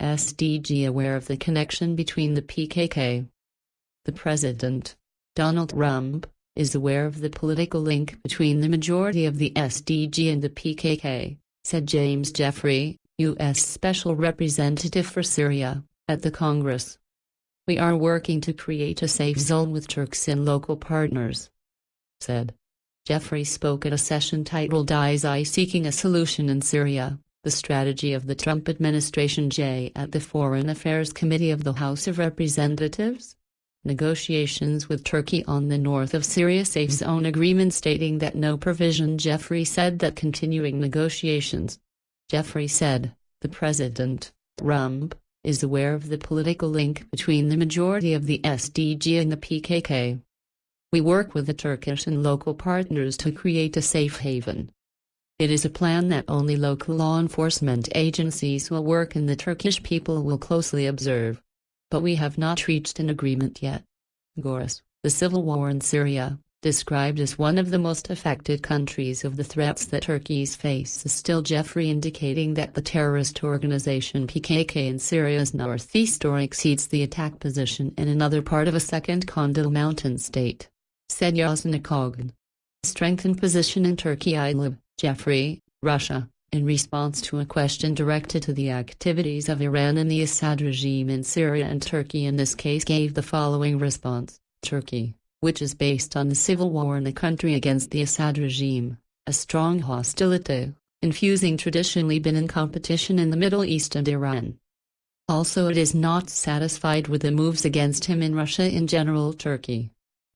SDG aware of the connection between the PKK. The President, Donald Trump, is aware of the political link between the majority of the SDG and the PKK, said James Jeffrey, U.S. Special Representative for Syria, at the Congress. We are working to create a safe zone with Turks and local partners, said. Jeffrey spoke at a session titled ISI Seeking a Solution in Syria, the Strategy of the Trump Administration at the Foreign Affairs Committee of the House of Representatives. Negotiations with Turkey on the north of Syria safe zone agreement stating that no provision. Jeffrey said that continuing negotiations. Jeffrey said, the President, Trump, is aware of the political link between the majority of the SDG and the PKK. We work with the Turkish and local partners to create a safe haven. It is a plan that only local law enforcement agencies will work and the Turkish people will closely observe. But we have not reached an agreement yet. Görüş, the civil war in Syria, described as one of the most affected countries of the threats that Turkey faces, still Jeffrey indicating that the terrorist organization PKK in Syria's northeast exceeds the attack position in another part of a second Kandil mountain state, said Yaznikoglu. Strengthened position in Turkey. Idlib, Jeffrey, Russia, in response to a question directed to the activities of Iran and the Assad regime in Syria, and Turkey in this case gave the following response. Turkey, which is based on the civil war in the country against the Assad regime, a strong hostility, infusing traditionally been in competition in the Middle East and Iran. Also, it is not satisfied with the moves against him in Russia in general. Turkey,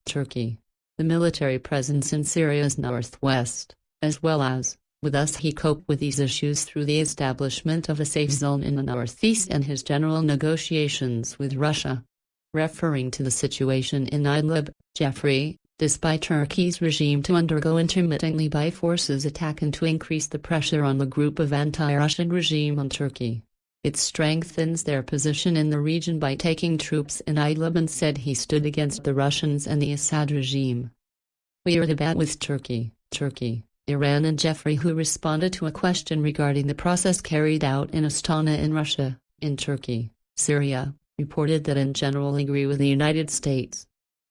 the military presence in Syria's northwest, as well as, with us he coped with these issues through the establishment of a safe zone in the northeast and his general negotiations with Russia. Referring to the situation in Idlib, Jeffrey, despite Turkey's regime to undergo intermittently by forces attack and to increase the pressure on the group of anti-Russian regime on Turkey, it strengthens their position in the region by taking troops in Idlib, and said he stood against the Russians and the Assad regime. We are debating with Turkey, Iran, and Jeffrey, who responded to a question regarding the process carried out in Astana in Russia, in Turkey, Syria, reported that in general agree with the United States.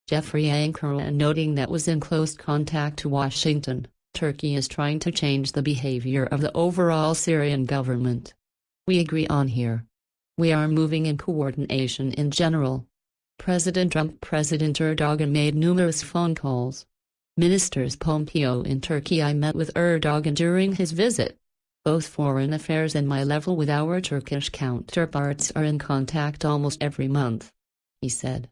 Jeffrey Ankara, noting that was in close contact to Washington, Turkey is trying to change the behavior of the overall Syrian government. We agree on here. We are moving in coordination in general. President Trump, President Erdogan made numerous phone calls. Ministers Pompeo in Turkey. I met with Erdogan during his visit. Both foreign affairs and my level with our Turkish counterparts are in contact almost every month, he said.